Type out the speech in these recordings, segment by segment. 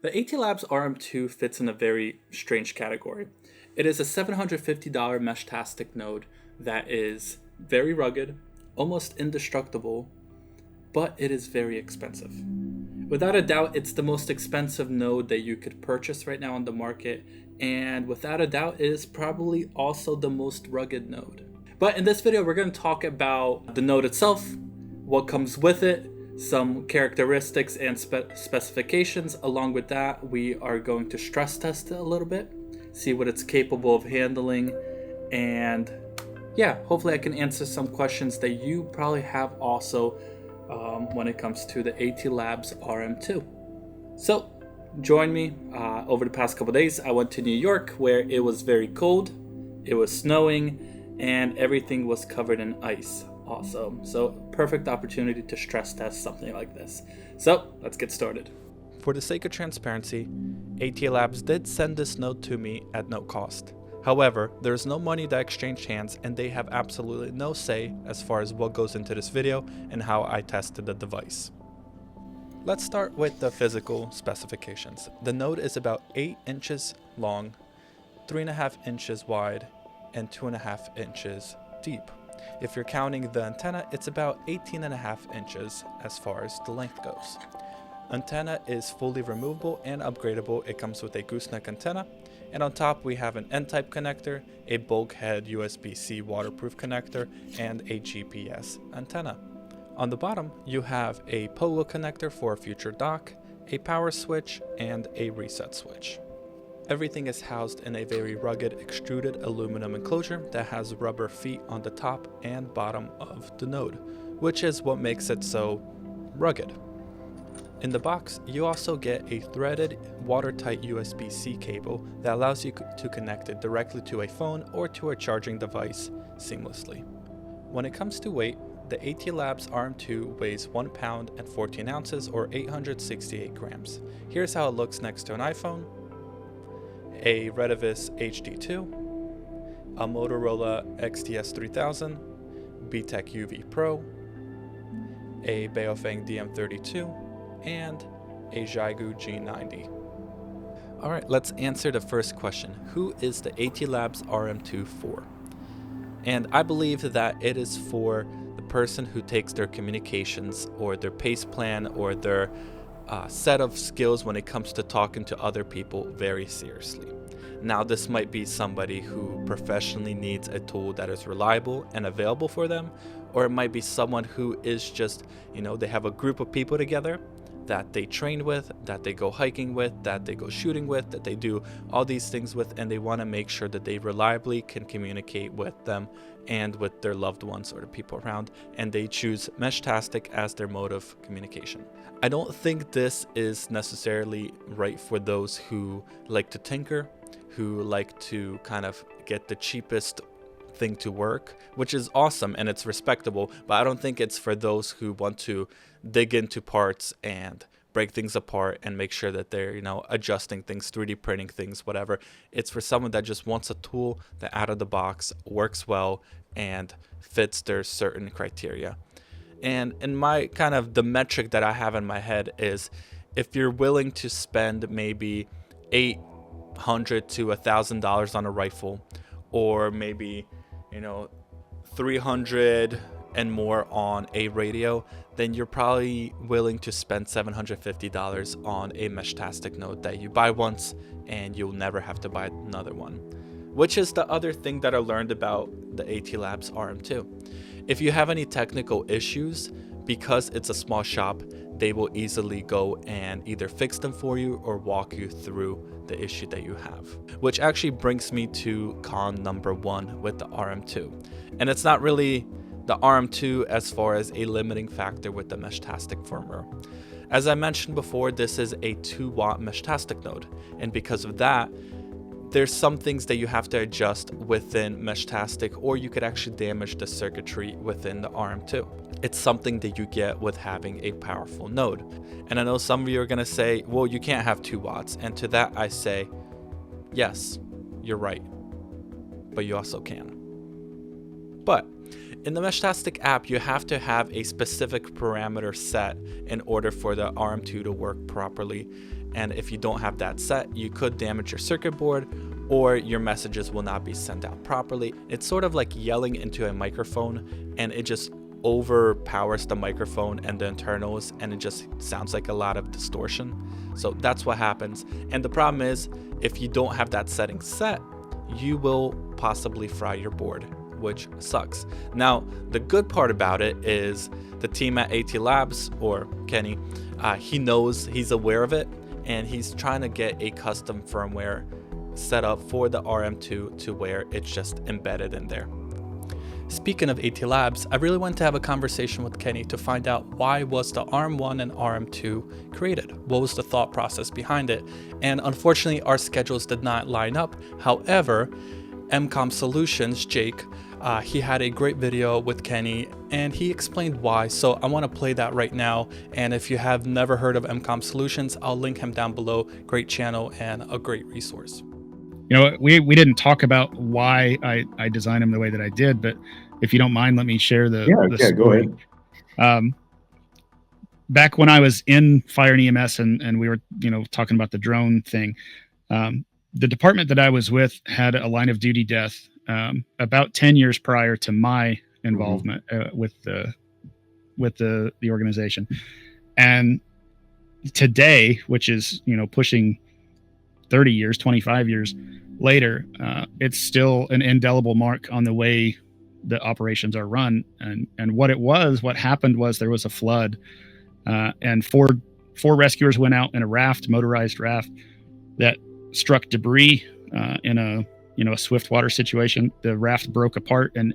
The ATLabs RM2 fits in a very strange category. It is a $750 Meshtastic node that is very rugged, almost indestructible, but it is very expensive. Without a doubt, it's the most expensive node that you could purchase right now on the market, and without a doubt, it is probably also the most rugged node. But in this video, we're going to talk about the node itself, what comes with it, some characteristics and specifications. Along with that, we are going to stress test it a little bit, see what it's capable of handling, and yeah, hopefully I can answer some questions that you probably have also when it comes to the ATLabs RM2. So join me. Over the past couple days, I went to New York where it was very cold, it was snowing, and everything was covered in ice. Awesome. So perfect opportunity to stress test something like this. So let's get started. For the sake of transparency, ATLabs did send this node to me at no cost. However, there is no money that exchanged hands, and they have absolutely no say as far as what goes into this video and how I tested the device. Let's start with the physical specifications. The node is about 8 inches long, 3.5 inches wide, and 2.5 inches deep. If you're counting the antenna, it's about 18.5 inches as far as the length goes. Antenna is fully removable and upgradable. It comes with a gooseneck antenna, and on top we have an N-type connector, a bulkhead USB-C waterproof connector, and a GPS antenna. On the bottom you have a pogo connector for a future dock, a power switch, and a reset switch. Everything is housed in a very rugged extruded aluminum enclosure that has rubber feet on the top and bottom of the node, which is what makes it so rugged. In the box, you also get a threaded watertight USB-C cable that allows you to connect it directly to a phone or to a charging device seamlessly. When it comes to weight, the ATLabs RM2 weighs 1 pound and 14 ounces or 868 grams. Here's how it looks next to an iPhone, a Retevis HD2, a Motorola XTS 3000, BTEC UV Pro, a Baofeng DM32, and a Xiegu G90. Alright, let's answer the first question. Who is the ATLabs RM2 for? And I believe that it is for the person who takes their communications or their pace plan or their set of skills when it comes to talking to other people very seriously. Now, this might be somebody who professionally needs a tool that is reliable and available for them, or it might be someone who is just, they have a group of people together that they train with, that they go hiking with, that they go shooting with, that they do all these things with, and they want to make sure that they reliably can communicate with them and with their loved ones or the people around, and they choose Meshtastic as their mode of communication. I don't think this is necessarily right for those who like to tinker, who like to kind of get the cheapest thing to work, which is awesome and it's respectable, but I don't think it's for those who want to dig into parts and break things apart and make sure that they're adjusting things, 3D printing things, whatever. It's for someone that just wants a tool that out of the box works well and fits their certain criteria. And in my kind of the metric that I have in my head is if you're willing to spend maybe $800 to $1,000 on a rifle, or maybe $300 and more on a radio, then you're probably willing to spend $750 on a Meshtastic node that you buy once and you'll never have to buy another one. Which is the other thing that I learned about the ATLabs RM2. If you have any technical issues, because it's a small shop, they will easily go and either fix them for you or walk you through the issue that you have. Which actually brings me to con number 1 with the RM2. And it's not really the RM2 as far as a limiting factor with the Meshtastic firmware. As I mentioned before, this is a 2-watt Meshtastic node, and because of that, there's some things that you have to adjust within Meshtastic, or you could actually damage the circuitry within the RM2. It's something that you get with having a powerful node. And I know some of you are going to say, well, you can't have 2 watts. And to that I say, yes, you're right, but you also can. But in the Meshtastic app, you have to have a specific parameter set in order for the RM2 to work properly. And if you don't have that set, you could damage your circuit board, or your messages will not be sent out properly. It's sort of like yelling into a microphone, and it just overpowers the microphone and the internals, and it just sounds like a lot of distortion. So that's what happens. And the problem is, if you don't have that setting set, you will possibly fry your board, which sucks. Now, the good part about it is the team at ATLabs, or Kenny, he knows, he's aware of it, and he's trying to get a custom firmware set up for the RM2 to where it's just embedded in there. Speaking of ATLabs, I really wanted to have a conversation with Kenny to find out why was the RM1 and RM2 created? What was the thought process behind it? And unfortunately, our schedules did not line up. However, MCOM Solutions, Jake, he had a great video with Kenny, and he explained why. So I want to play that right now. And if you have never heard of MCOM Solutions, I'll link him down below. Great channel and a great resource. You know, we didn't talk about why I designed them the way that I did, but if you don't mind, let me share the story. Go ahead. Back when I was in fire and EMS, and we were, talking about the drone thing, the department that I was with had a line of duty death about 10 years prior to my involvement with the organization. And today, which is, pushing 30 years, 25 years later, it's still an indelible mark on the way the operations are run. And what happened was there was a flood, and four rescuers went out in a motorized raft that struck debris in a swift water situation. The raft broke apart, and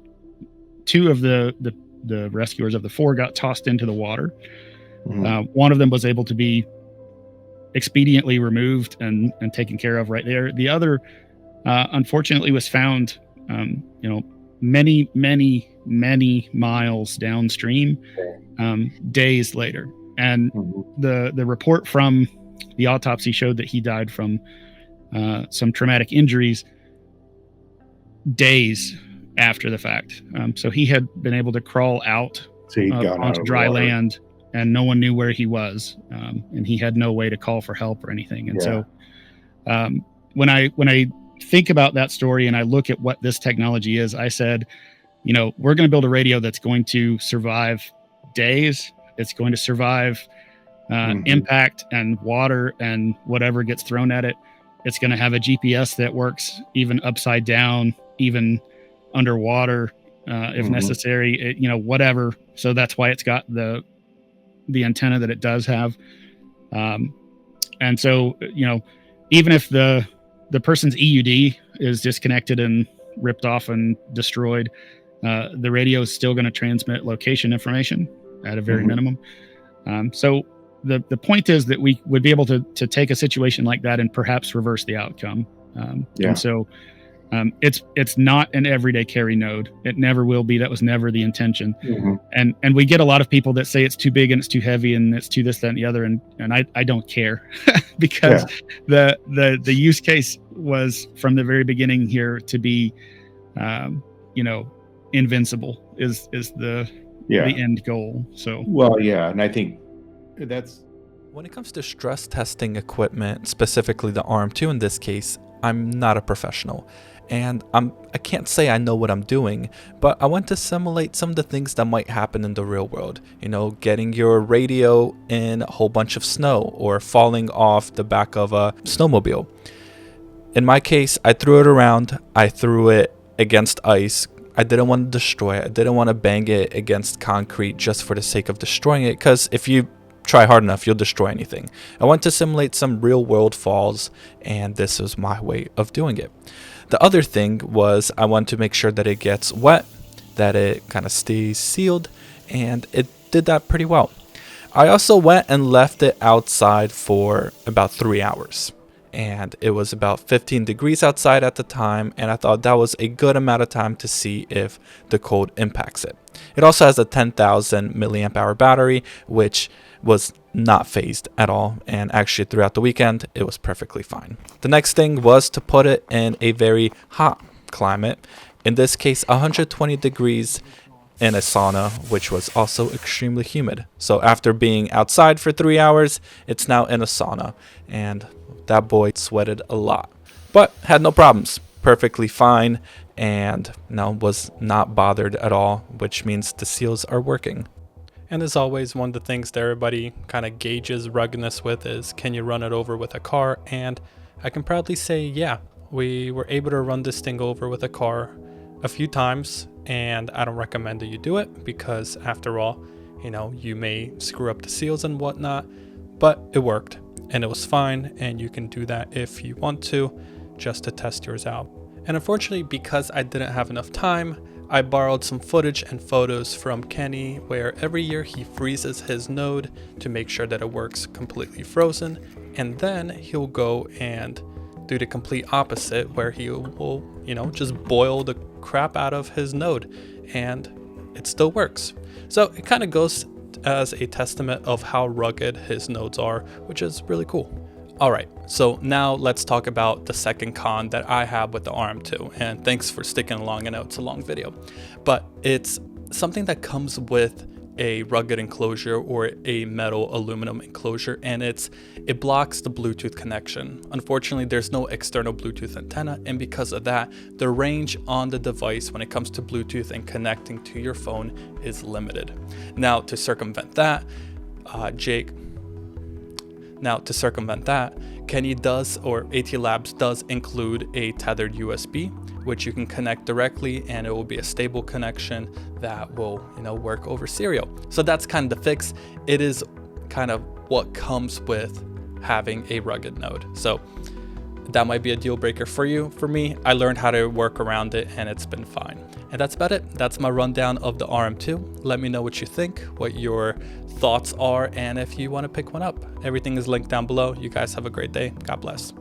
two of the rescuers of the four got tossed into the water. One of them was able to be expediently removed and taken care of right there. The other, unfortunately, was found, many miles downstream, days later. And the report from the autopsy showed that he died from some traumatic injuries days after the fact. So he had been able to crawl out onto dry land, and no one knew where he was, and he had no way to call for help or anything. And so when I think about that story and I look at what this technology is, I said, we're going to build a radio that's going to survive days. It's going to survive impact and water and whatever gets thrown at it. It's going to have a GPS that works even upside down, even underwater, if necessary, whatever. So that's why it's got the antenna that it does have. And so, even if the person's EUD is disconnected and ripped off and destroyed, the radio is still going to transmit location information at a very minimum. So the point is that we would be able to take a situation like that and perhaps reverse the outcome. And so it's not an everyday carry node. It never will be. That was never the intention. And we get a lot of people that say it's too big and it's too heavy and it's too this, that, and the other. And I don't care because the use case was from the very beginning here to be, invincible is the end goal. So, and I think that's, when it comes to stress testing equipment, specifically the RM2 in this case, I'm not a professional. And I can't say I know what I'm doing, but I want to simulate some of the things that might happen in the real world. Getting your radio in a whole bunch of snow or falling off the back of a snowmobile. In my case, I threw it around. I threw it against ice. I didn't want to destroy it. I didn't want to bang it against concrete just for the sake of destroying it, because if you try hard enough, you'll destroy anything. I want to simulate some real world falls, and this is my way of doing it. The other thing was I want to make sure that it gets wet, that it kind of stays sealed, and it did that pretty well. I also went and left it outside for about 3 hours, and it was about 15 degrees outside at the time, and I thought that was a good amount of time to see if the cold impacts it. It also has a 10,000 milliamp hour battery, which was not phased at all, and actually throughout the weekend it was perfectly fine. The next thing was to put it in a very hot climate, in this case 120 degrees in a sauna, which was also extremely humid. So after being outside for 3 hours, it's now in a sauna, and that boy sweated a lot, but had no problems, perfectly fine, and was not bothered at all, which means the seals are working. And as always, one of the things that everybody kind of gauges ruggedness with is, can you run it over with a car? And I can proudly say, yeah, we were able to run this thing over with a car a few times, and I don't recommend that you do it because after all, you may screw up the seals and whatnot, but it worked and it was fine, and you can do that if you want to, just to test yours out. And unfortunately, because I didn't have enough time, I borrowed some footage and photos from Kenny, where every year he freezes his node to make sure that it works completely frozen, and then he'll go and do the complete opposite, where he will, just boil the crap out of his node, and it still works. So it kind of goes as a testament of how rugged his nodes are, which is really cool. All right, so now let's talk about the second con that I have with the RM2, and thanks for sticking along. I know it's a long video, but it's something that comes with a rugged enclosure or a metal aluminum enclosure, and it blocks the Bluetooth connection. Unfortunately, there's no external Bluetooth antenna, and because of that, the range on the device when it comes to Bluetooth and connecting to your phone is limited. Now to circumvent that, Kenny does, or ATLabs does, include a tethered USB, which you can connect directly, and it will be a stable connection that will, work over serial. So that's kind of the fix. It is kind of what comes with having a rugged node. So that might be a deal breaker for you. For me, I learned how to work around it, and it's been fine. And that's about it. That's my rundown of the RM2. Let me know what you think, what your thoughts are, and if you want to pick one up. Everything is linked down below. You guys have a great day. God bless.